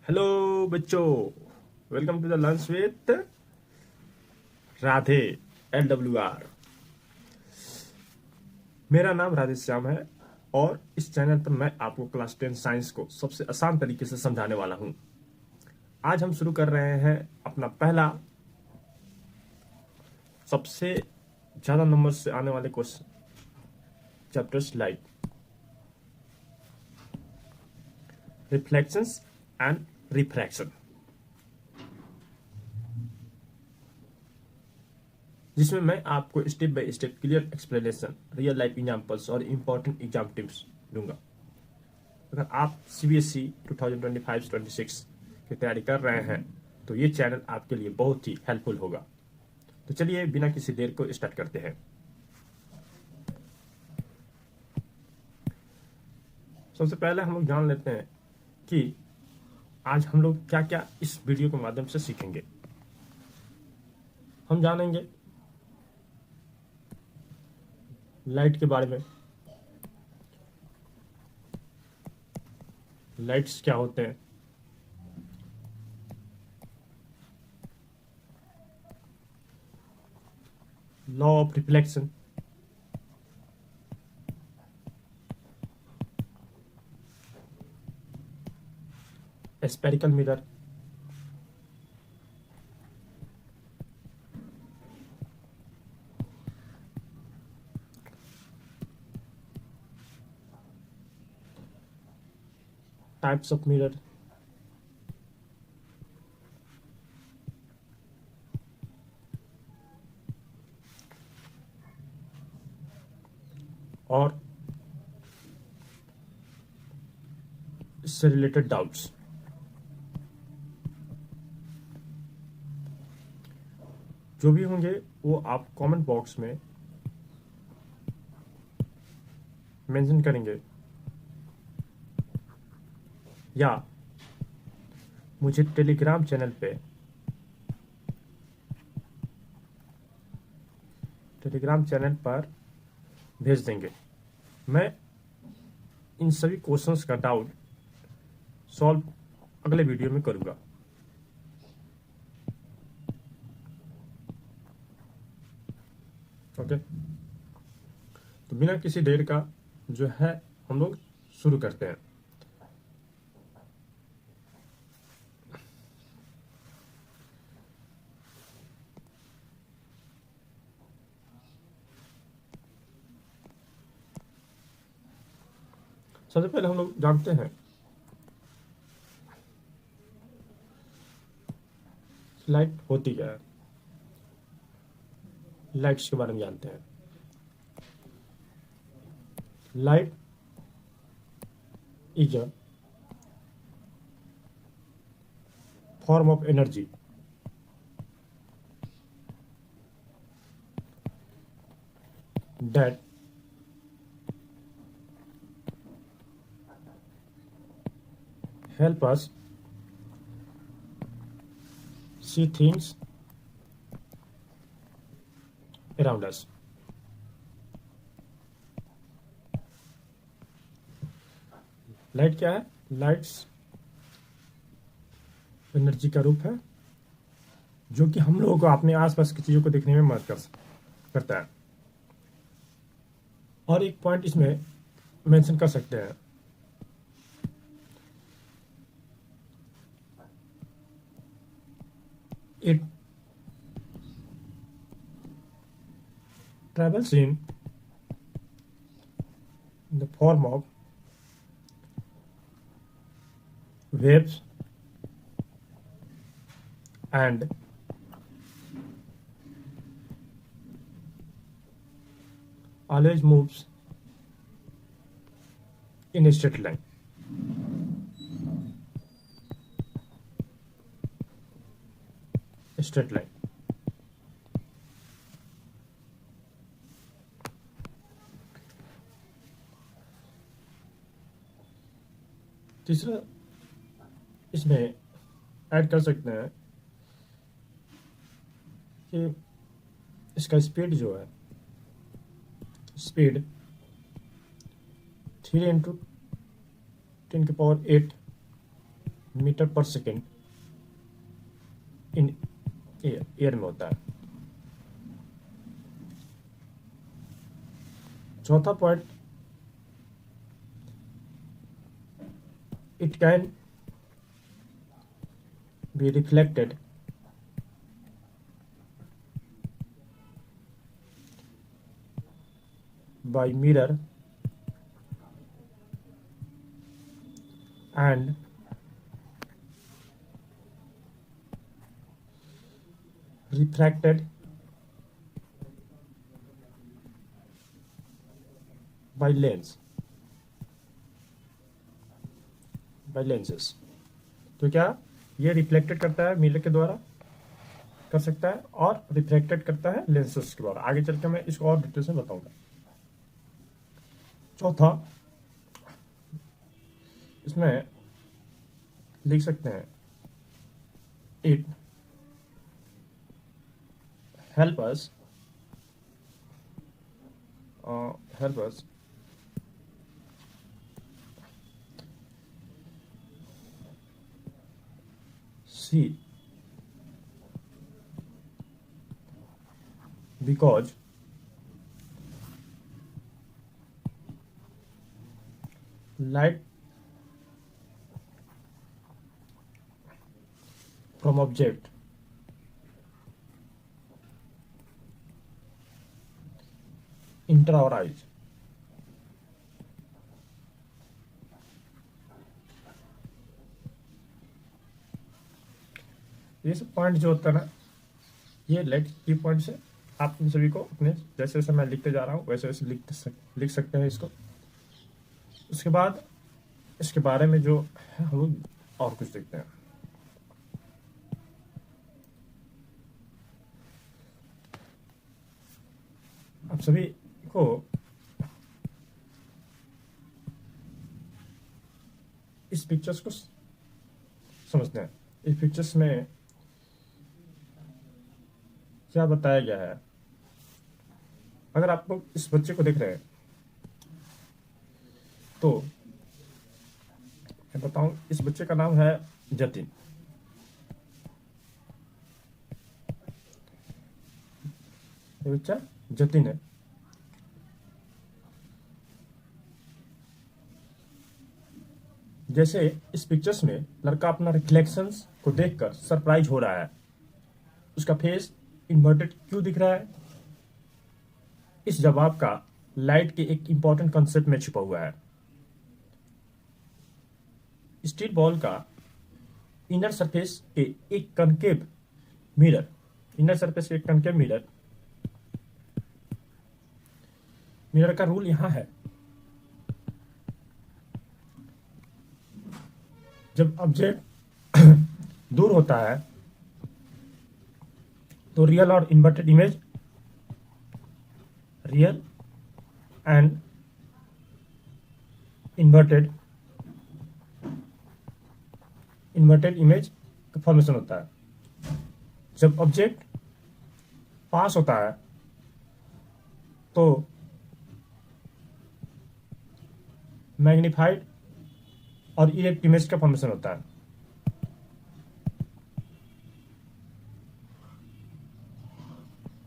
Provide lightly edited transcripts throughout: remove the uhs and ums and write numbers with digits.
Hello बच्चों, welcome to the lunch with Radhe LWR। मेरा नाम राधे श्याम है और इस चैनल पर मैं आपको क्लास 10 साइंस को सबसे आसान तरीके से समझाने वाला हूं। आज हम शुरू कर रहे हैं अपना पहला सबसे ज्यादा नंबर से आने वाले question, chapters light, reflections and refraction, जिसमें मैं आपको step by step clear explanation, real life examples और इंपॉर्टेंट एग्जाम टिप्स दूंगा। अगर आप CBSE 2025-26 की तैयारी कर रहे हैं तो ये चैनल आपके लिए बहुत ही हेल्पफुल होगा। तो चलिए बिना किसी देर को स्टार्ट करते हैं। सबसे पहले हम लोग जान लेते हैं कि आज हम लोग क्या क्या इस वीडियो के माध्यम से सीखेंगे। हम जानेंगे लाइट के बारे में, लाइट्स क्या होते हैं, law of reflection, spherical mirror, types of mirror, और इससे रिलेटेड डाउट्स। जो भी होंगे वो आप कमेंट बॉक्स में मेंशन करेंगे या मुझे टेलीग्राम चैनल पर भेज देंगे। मैं इन सभी क्वेश्चंस का डाउट सॉल्व अगले वीडियो में करूंगा। ओके, तो बिना किसी देर का जो है हम लोग शुरू करते हैं। सबसे पहले हम लोग जानते हैं लाइट होती क्या है। लाइट्स के बारे में जानते हैं। Light is a form of energy that help us see things around us. Light क्या है? लाइट्स एनर्जी का रूप है जो कि हम लोगों को अपने आसपास की चीजों को देखने में मदद करता है। और एक पॉइंट इसमें मेंशन कर सकते हैं, it travels in the form of waves and always moves in a straight line. Straight line. तीसरा इसमें ऐड कर सकते हैं कि इसका स्पीड जो है, स्पीड 3 × 10⁸ मीटर पर सेकेंड इन एयर में होता है। चौथा point, it can be reflected by mirror and refracted by lenses। तो क्या ये रिफ्लेक्टेड करता है मिरर के द्वारा, कर सकता है, और रिफ्रैक्टेड करता है लेंसेस के द्वारा। आगे चल के मैं इसको और डिटेल से बताऊंगा। चौथा, इसमें लिख सकते हैं it help us see because light from object enter our eyes। ये सब पॉइंट जो होता है ना, ये लाइट की पॉइंट्स है। आप इन सभी को अपने जैसे जैसे मैं लिखते जा रहा हूँ वैसे वैसे लिख सकते हैं इसको। उसके बाद इसके बारे में जो है हम लोग और कुछ देखते हैं। आप सभी को इस पिक्चर्स को समझते हैं। इस पिक्चर्स में क्या बताया गया है। अगर आप लोग इस बच्चे को देख रहे हैं तो मैं बताऊं, इस बच्चे का नाम है जतिन। ये बच्चा जतिन है। जैसे इस पिक्चर्स में लड़का अपना रिफ्लेक्शंस को देखकर सरप्राइज हो रहा है। उसका फेस इन्वर्टेड क्यों दिख रहा है? इस जवाब का लाइट के एक इंपॉर्टेंट कंसेप्ट में छुपा हुआ है। स्टील बॉल का इनर सरफेस के एक कनकेव मिरर, मिरर का रूल यहां है। जब ऑब्जेक्ट दूर होता है तो रियल और inverted image, real and inverted image का फॉर्मेशन होता है। जब ऑब्जेक्ट पास होता है तो मैग्नीफाइड और इरेक्ट इमेज का फॉर्मेशन होता है।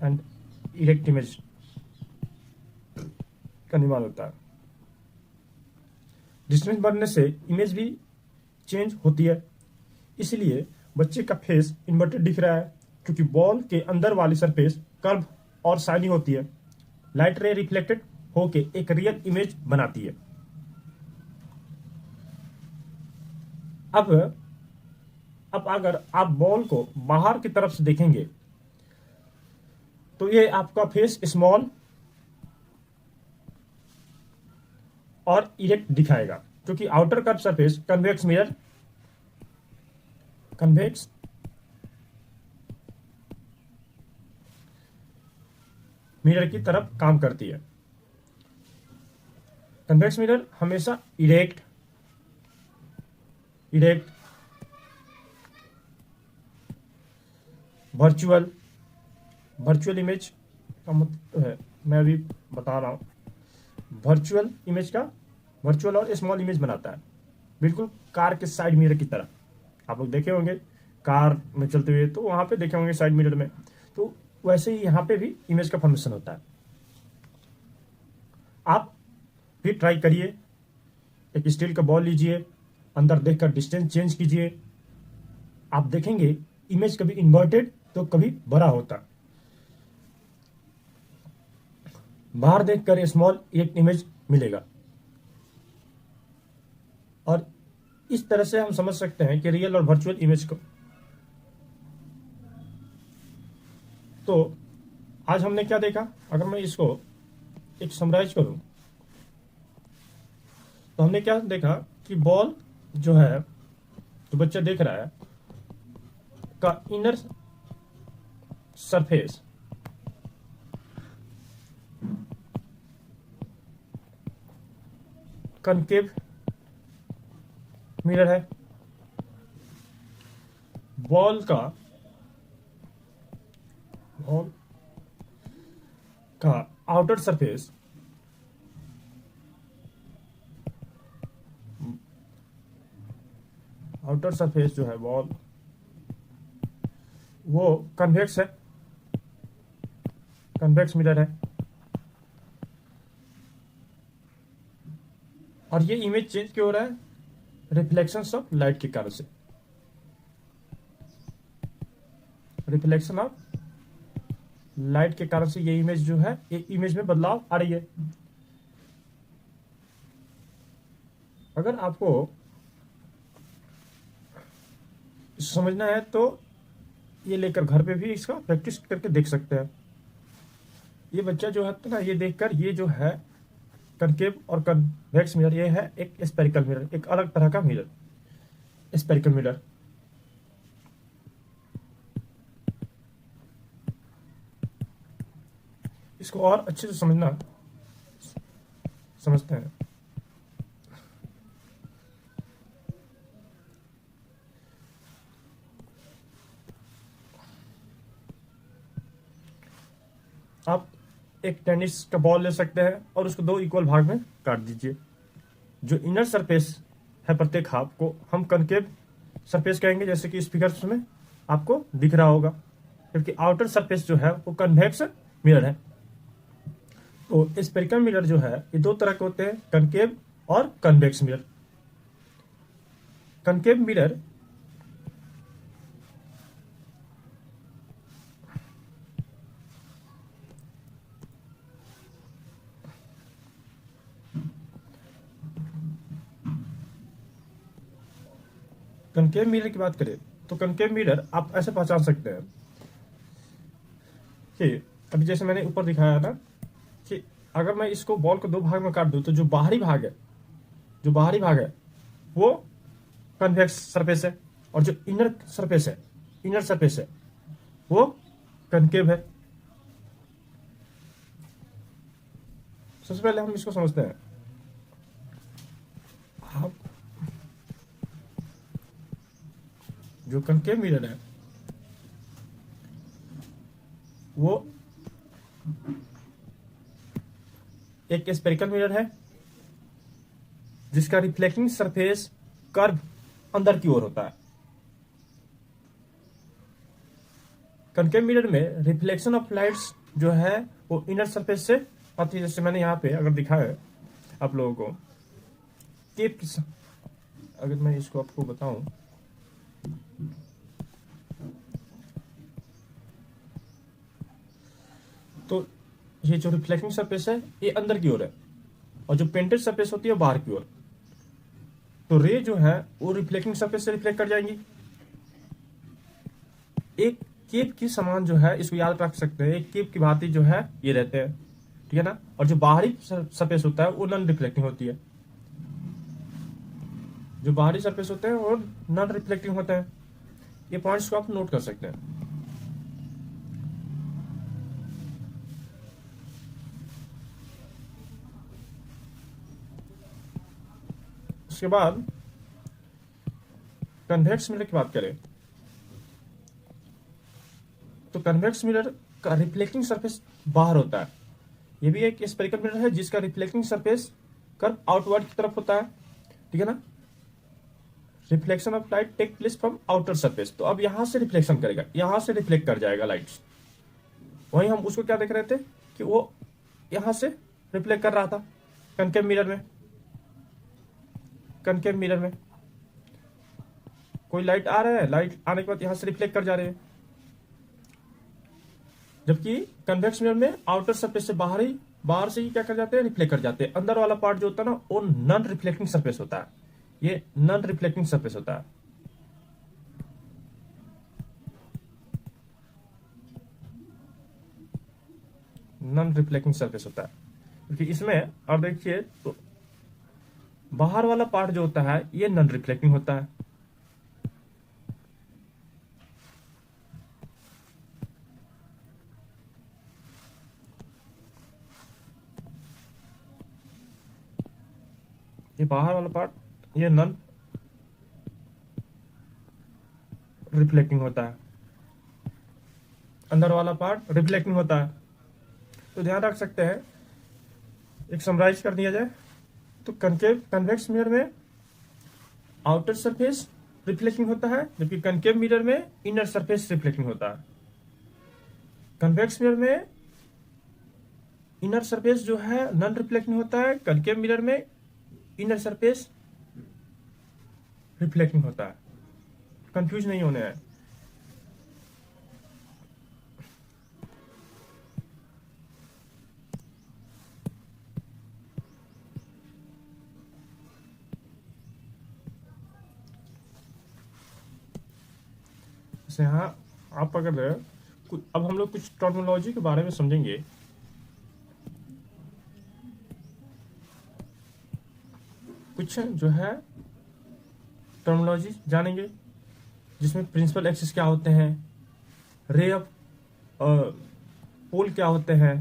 एंड इरेक्ट इमेज का निर्माण होता है। डिस्टेंस बढ़ने से इमेज भी चेंज होती है। इसलिए बच्चे का फेस इन्वर्टेड दिख रहा है क्योंकि बॉल के अंदर वाली सरफेस कर्व और शाइनी होती है। लाइट रे रिफ्लेक्टेड होके एक रियल इमेज बनाती है। अब अगर आप बॉल को बाहर की तरफ से देखेंगे तो ये आपका फेस स्मॉल और इरेक्ट दिखाएगा क्योंकि outer curve surface convex mirror की तरफ काम करती है। कन्वेक्स मिरर हमेशा इरेक्ट वर्चुअल इमेज का मतलब है, मैं अभी बता रहा हूं, वर्चुअल और स्मॉल इमेज बनाता है, बिल्कुल कार के साइड मिरर की तरह। आप लोग देखे होंगे कार में चलते हुए, तो वहां पे देखे होंगे साइड मिरर में। तो वैसे ही यहाँ पे भी इमेज का फॉर्मेशन होता है। आप भी ट्राई करिए, एक स्टील का बॉल लीजिए, अंदर देखकर डिस्टेंस चेंज कीजिए, आप देखेंगे इमेज कभी इन्वर्टेड तो कभी बड़ा होता। बाहर देखकर स्मॉल एक इमेज मिलेगा। और इस तरह से हम समझ सकते हैं कि रियल और वर्चुअल इमेज को। तो आज हमने क्या देखा, अगर मैं इसको एक समराइज करूं तो हमने क्या देखा कि बॉल जो है, जो बच्चा देख रहा है, का इनर सरफेस कनकेव मिरर है। बॉल का आउटर सरफेस जो है बॉल, वो कन्वेक्स है, कन्वेक्स मिरर है। और ये इमेज चेंज क्यों हो रहा है? रिफ्लेक्शंस ऑफ लाइट के कारण से, रिफ्लेक्शन ऑफ लाइट के कारण से ये इमेज जो है, एक इमेज में बदलाव आ रही है। अगर आपको समझना है तो ये लेकर घर पे भी इसका प्रैक्टिस करके देख सकते हैं। ये बच्चा जो है तो ना, ये देखकर, ये जो है कनकेव और कन्वेक्स मिरर, ये है एक स्पेरिकल मिरर, एक अलग तरह का मिरर, स्पेरिकल मिरर। इसको और अच्छे से समझते हैं। आप एक टेनिस का बॉल ले सकते हैं और उसको 2 इक्वल भाग में काट दीजिए। जो इनर सरफेस है प्रत्येक हाफ को हम कनकेव सरफेस कहेंगे, जैसे कि इस फिगर्स में आपको दिख रहा होगा, क्योंकि आउटर सरफेस जो है वो कन्वेक्स मिरर है। तो स्पेरिकल मिरर जो है ये 2 तरह के होते हैं, कनकेव और convex mirror. Concave mirror concave mirror की बात करें तो कनकेव मिरर आप ऐसे पहचान सकते हैं कि अभी जैसे मैंने ऊपर दिखाया था कि अगर मैं इसको बॉल को 2 भाग में काट दूं तो जो बाहरी भाग है वो कन्वेक्स सरफेस है, और जो इनर सरफेस है वो कनकेव है। सबसे पहले हम इसको समझते हैं। आप जो कनकेव मिरर है वो एक स्पेरिकल मिरर है जिसका रिफ्लेक्टिंग सरफेस कर्व अंदर की ओर होता है। कनकेव मिरर में रिफ्लेक्शन ऑफ लाइट्स जो है वो इनर सरफेस से आती है। जैसे मैंने यहाँ पे अगर दिखाया है आप लोगों को, केप की, अगर मैं इसको आपको बताऊं, तो ये जो रिफ्लेक्टिंग सरफेस है ये अंदर की ओर है, और जो पेंटेड सरफेस होती है वो बाहर की ओर। तो रे जो है वो रिफ्लेक्टिंग सरफेस से रिफ्लेक्ट कर जाएंगी। एक केप की समान जो है, इसको याद रख सकते हैं, एक केप की भांति जो है ये रहते हैं, ठीक है ना। और जो बाहरी सरफेस होता है वो नॉन रिफ्लेक्टिंग होती है। जो बाहरी सरफेस होते हैं वो नॉन रिफ्लेक्टिंग होते हैं। ये पॉइंट्स को आप नोट कर सकते हैं। उसके बाद कन्वेक्स मिरर की बात करें तो कन्वेक्स मिरर का रिफ्लेक्टिंग सरफेस बाहर होता है। ये भी एक स्पेरिकल मिरर है जिसका रिफ्लेक्टिंग सरफेस कर्व आउटवर्ड की तरफ होता है, ठीक है ना। Reflection of light take place from outer surface, तो अब यहां से रिफ्लेक्शन करेगा, यहां से रिफ्लेक्ट कर जाएगा लाइट्स। वहीं हम उसको क्या देख रहे थे कि वो यहां से रिफ्लेक्ट कर रहा था कनकेव मिरर में। कनकेव मिरर में कोई लाइट आ रहा है, लाइट आने के बाद यहां से रिफ्लेक्ट कर जा रहे हैं, जबकि कन्वेक्स मिरर में आउटर सरफेस से बाहर से ही क्या कर जाते हैं, रिफ्लेक्ट कर जाते हैं। अंदर वाला पार्ट जो होता है ना, वो नॉन रिफ्लेक्टिंग सरफेस होता है, ये नॉन रिफ्लेक्टिंग सरफेस होता है। नॉन रिफ्लेक्टिंग सरफेस होता है, क्योंकि इसमें अब देखिए तो बाहर वाला पार्ट जो होता है ये नॉन रिफ्लेक्टिंग होता है। ये बाहर वाला पार्ट ये नॉन रिफ्लेक्टिंग होता है, अंदर वाला पार्ट रिफ्लेक्टिंग होता है। तो ध्यान रख सकते हैं, एक समराइज कर दिया जाए तो कनकेव कन्वेक्स मिरर में आउटर सरफेस रिफ्लेक्टिंग होता है, जबकि कनकेव मिरर में इनर सरफेस रिफ्लेक्टिंग होता है। कन्वेक्स मिरर में इनर सरफेस जो है नॉन रिफ्लेक्टिंग होता है, कनकेव मिरर में इनर सरफेस रिफ्लेक्टिंग होता है। कंफ्यूज नहीं होने हैं। जैसे हाँ, आप अगर अब हम लोग कुछ टर्मिनोलॉजी के बारे में समझेंगे। कुछ जो है टर्मिनोलॉजी जानेंगे, जिसमें प्रिंसिपल एक्सिस क्या होते हैं, रे ऑफ पोल क्या होते हैं,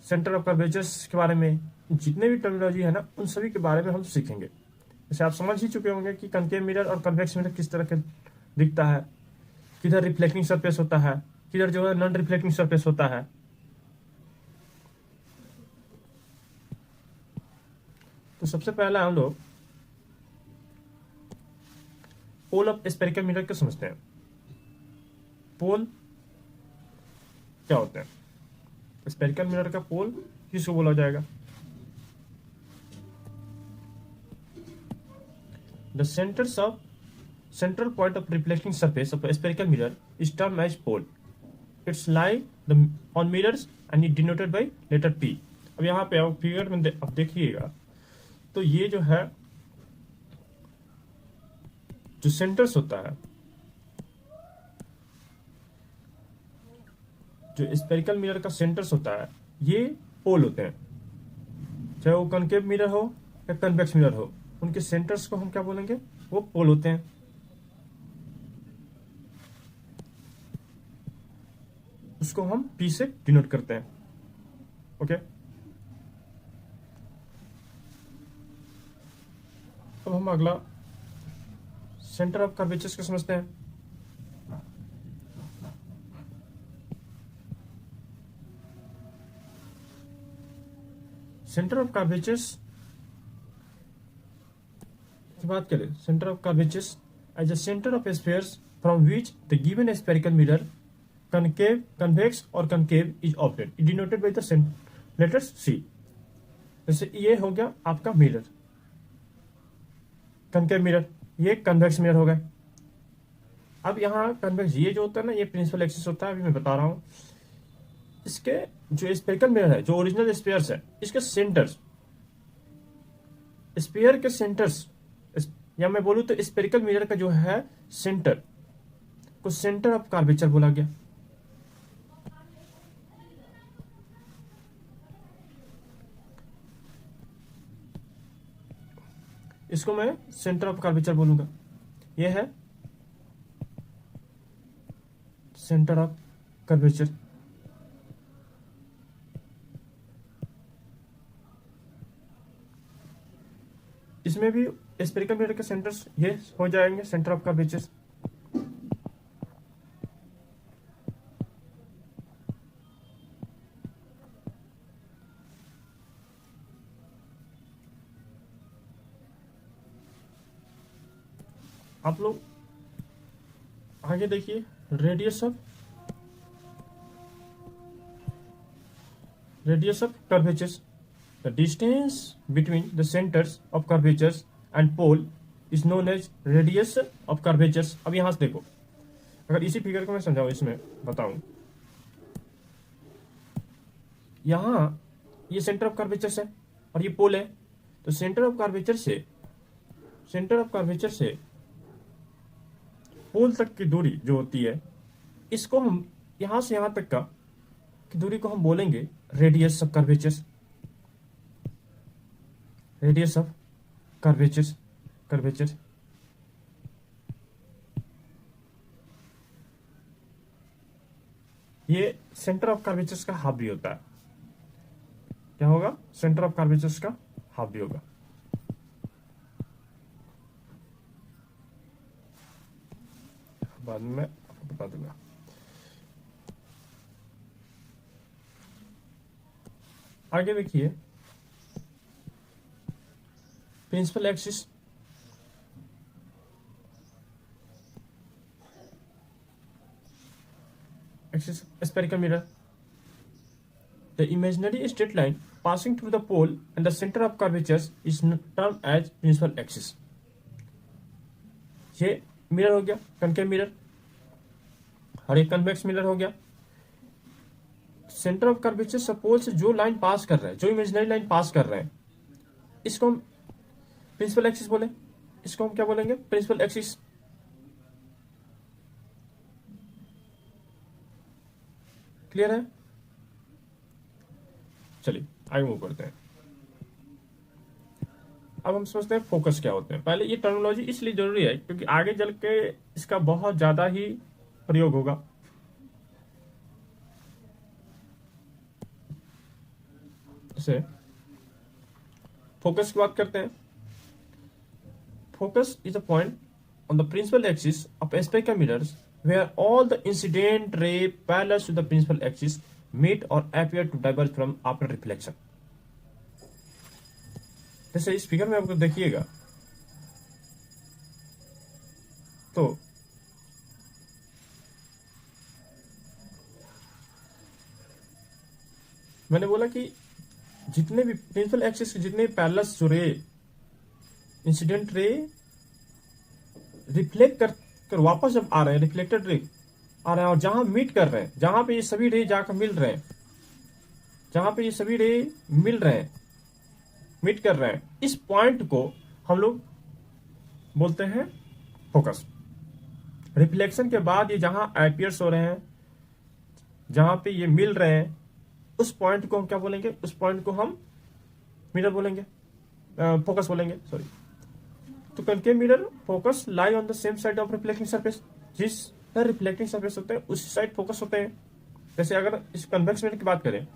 सेंटर ऑफ कर्वेचर्स के बारे में, जितने भी टर्मिनोलॉजी है ना, उन सभी के बारे में हम सीखेंगे। जैसे आप समझ ही चुके होंगे कि कनकेव मिरर और कन्वेक्स मिरर किस तरह के दिखता है, किधर रिफ्लेक्टिंग सरफेस होता है, किधर जो है नॉन रिफ्लेक्टिंग सरफेस होता है। तो सबसे पहला हम लोग पोल ऑफ स्फेरिकल मिरर को समझते हैं। पोल क्या होते हैं? स्फेरिकल मिरर का पोल किसको बोला जाएगा? The central point of reflecting surface of a spherical mirror is termed as pole. It's lie on mirrors and is denoted by letter P. अब यहाँ पे आप फिगर में अब देखिएगा तो ये जो है, जो सेंटर्स होता है, जो स्फेरिकल मिरर का सेंटर्स होता है, ये पोल होते हैं। चाहे वो कनकेव मिरर हो या कन्वेक्स मिरर हो, उनके सेंटर्स को हम क्या बोलेंगे? वो पोल होते हैं। उसको हम P से डिनोट करते हैं। ओके, अब हम अगला सेंटर ऑफ कर्वेचर्स को समझते हैं। सेंटर ऑफ कर्वेचर्स की बात करें, centre of curvatures as a centre of spheres from which the given spherical mirror concave, convex और concave is obtained, denoted by the letters C। जैसे ये हो गया आपका मिरर, कनकेव मिरर, ये कन्वेक्स मिरर हो गए। अब यहाँ कन्वेक्स ये जो होता है ना, ये प्रिंसिपल एक्सिस होता है, अभी मैं बता रहा हूँ। इसके जो स्फेरिकल मिरर है, जो ओरिजिनल स्फीयर्स है, इसके सेंटर्स, स्फीयर के सेंटर्स, या मैं बोलूँ तो स्फेरिकल मिरर का जो है सेंटर को सेंटर ऑफ कर्वेचर बोला गया। इसको मैं सेंटर ऑफ कर्वेचर बोलूंगा। यह है सेंटर ऑफ कर्वेचर। इसमें भी स्फेरिकल मिरर के सेंटर्स ये हो जाएंगे सेंटर ऑफ कर्वेचर। आप लोग आगे देखिए, radius of curvatures, the distance between the centres of curvatures and pole is known as radius of curvatures. अब यहां से देखो, अगर इसी फिगर को मैं समझाऊं, इसमें बताऊं, यहां ये सेंटर ऑफ कर्वेचर्स है और ये पोल है, तो सेंटर ऑफ कर्वेचर से पोल तक की दूरी जो होती है, इसको हम यहां से यहां तक का की दूरी को हम बोलेंगे radius of curvatures. Radius of curvature ये सेंटर ऑफ कर्वेचर्स का हाफ भी होता है। क्या होगा? सेंटर ऑफ कर्वेचर्स का हाफ भी होगा। बाद में आपको बता दूंगा। आगे देखिए, principal axis, spherical mirror, the imaginary straight line passing through the pole and the center of curvatures is termed as principal axis। ये मिरर हो गया, कनकेव मिरर, और एक कन्वेक्स मिरर हो गया। सेंटर ऑफ कर्वेचर सपोल से जो लाइन पास कर रहा है, जो इमेजिनरी लाइन पास कर रहे हैं, इसको हम प्रिंसिपल एक्सिस बोले। इसको हम क्या बोलेंगे? Principal axis. क्लियर है? चलिए आगे मूव करते हैं। अब हम समझते हैं फोकस क्या होते हैं। पहले ये टर्मिनोलॉजी इसलिए जरूरी है क्योंकि आगे चल के इसका बहुत ज्यादा ही प्रयोग होगा। जैसे फोकस की बात करते हैं। Focus is a point on the principal axis of spherical mirrors where all the incident ray parallel to the principal axis meet or appear to diverge from after reflection। जैसे इस फिगर में आपको देखिएगा तो मैंने बोला कि जितने भी प्रिंसिपल एक्सिस के जितने भी पैरेलल जो रे, इंसिडेंट रे रिफ्लेक्ट कर वापस जब आ रहे हैं, रिफ्लेक्टेड रे आ रहे हैं और जहां मीट कर रहे हैं, जहां पे ये सभी रे जाकर मिल रहे हैं, जहां पे ये सभी रे मिल रहे हैं, मीट कर रहे हैं, इस पॉइंट को हम लोग बोलते हैं फोकस। रिफ्लेक्शन के बाद ये जहां अपीयर्स हो रहे हैं, जहां पे ये मिल रहे हैं, उस पॉइंट को हम क्या बोलेंगे? उस पॉइंट को हम मिरर बोलेंगे, फोकस बोलेंगे, सॉरी। तो concave mirror focus lie on the same side of reflecting surface. जिस रिफ्लेक्टिंग सरफेस होते हैं उसी साइड फोकस होते हैं। जैसे अगर इस कन्वेक्स मिरर की बात करें,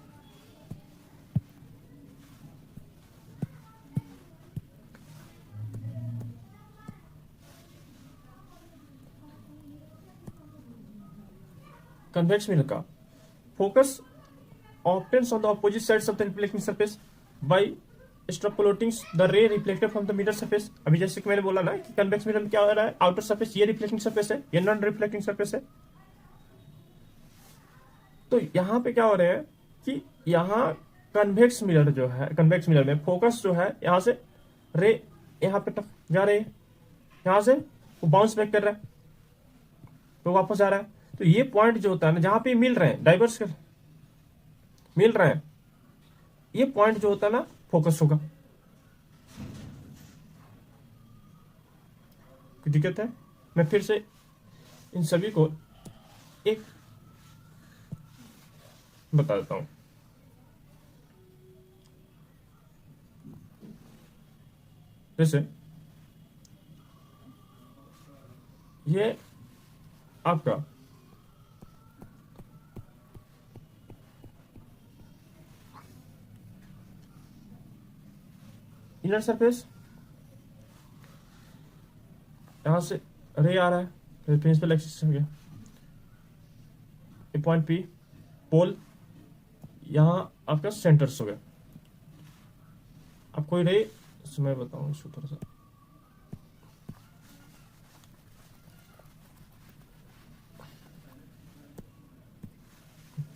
कन्वेक्स मिरर का focus obtains on the opposite sides of the reflecting surface by extrapolating the ray reflected from the mirror surface। अभी जैसे कि मैंने बोला ना कि कन्वेक्स मिरर में क्या हो रहा है, आउटर सरफेस ये रिफ्लेक्टिंग सरफेस है, ये नॉन रिफ्लेक्टिंग सरफेस है। तो यहां पे क्या हो रहा है कि यहां कन्वेक्स मिरर जो है, कन्वेक्स मिरर में फोकस जो है, यहां से रे यहां पे जा रहे हैं, यहां से वो बाउंस बैक कर रहा है, तो वापस जा रहा है। तो ये पॉइंट जो होता है ना, जहां पे मिल रहे हैं, डाइवर्स कर मिल रहे हैं, ये पॉइंट जो होता है ना, फोकस होगा। कोई दिक्कत है? मैं फिर से इन सभी को एक बता देता हूं। जैसे ये आपका इनर सरफेस, यहां से रे आ रहा है, तो प्रिंसिपल एक्सिस हो गया। ए पॉइंट पी, पोल, यहां आपका सेंटर्स हो गया। अब कोई रे मैं बताऊं इसको थोड़ा सा,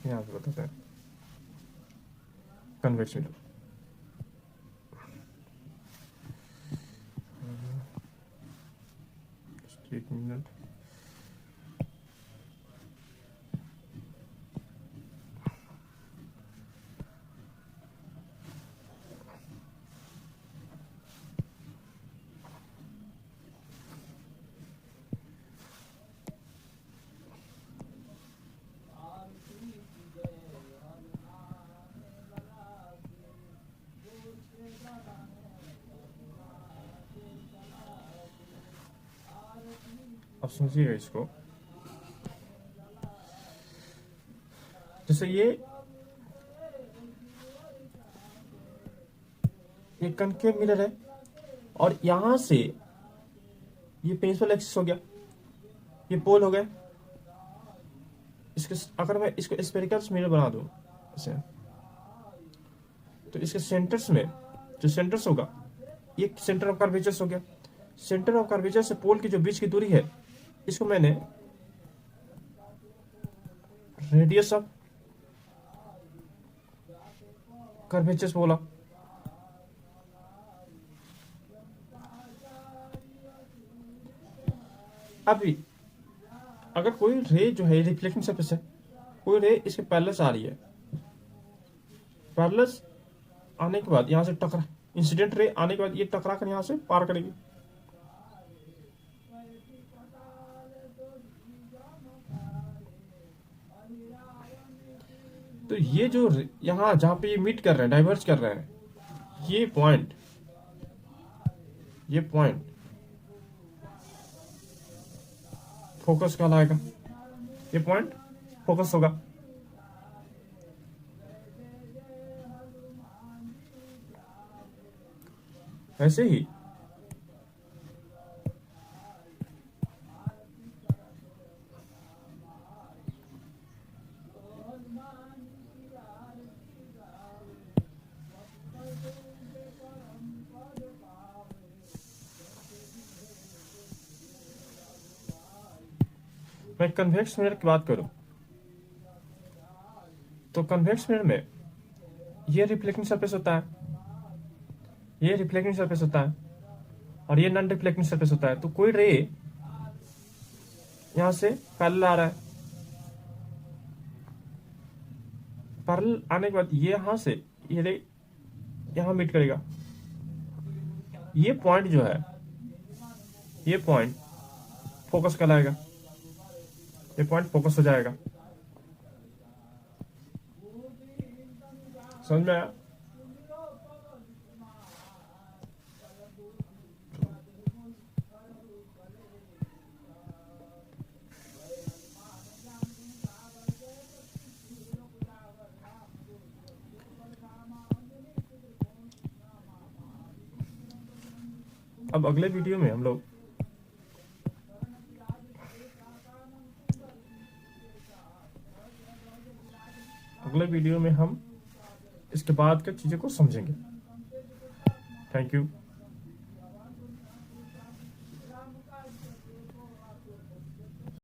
यहाँ पे बताते हैं कन्वेक्स मिरर। एक मिनट, अब समझिएगा इसको। जैसे ये कनकेव मिरर है और यहां से ये प्रिंसिपल एक्सिस हो गया, ये पोल हो गए। इसके अगर मैं इसको स्फेरिकल मिरर बना दूं ऐसे, तो इसके सेंटर्स में जो सेंटर्स होगा ये सेंटर ऑफ कर्वेचर हो गया। सेंटर ऑफ कर्वेचर से पोल की जो बीच की दूरी है इसको मैंने रेडियस ऑफ कर्वेचर बोला। अभी अगर कोई रे जो है रिफ्लेक्टिंग सरफेस है, कोई रे इसके पैरेलल आ रही है, पैरेलल आने के बाद यहां से टकरा, इंसिडेंट रे आने के बाद ये टकरा कर यहां से पार करेगी। तो ये जो यहां जहां पे ये मीट कर रहे हैं, डाइवर्ज कर रहे हैं, ये पॉइंट फोकस कहलाएगा। ये पॉइंट फोकस होगा। ऐसे ही मैं कन्वेक्स मिरर की बात करूं तो कन्वेक्स मिरर में ये रिफ्लेक्टिंग सरफेस होता है, ये रिफ्लेक्टिंग सरफेस होता है और ये नॉन रिफ्लेक्टिंग सरफेस होता है। तो कोई रे यहां से पैरेलल आ रहा है, पैरेलल आने के बाद ये यहां से ये रे यहां मीट करेगा। ये पॉइंट जो है, ये पॉइंट फोकस कहलाएगा। ये पॉइंट फोकस हो जाएगा। समझ में आया? अब अगले वीडियो में हम लोग इसके बाद की चीज़ों को समझेंगे। Thank you.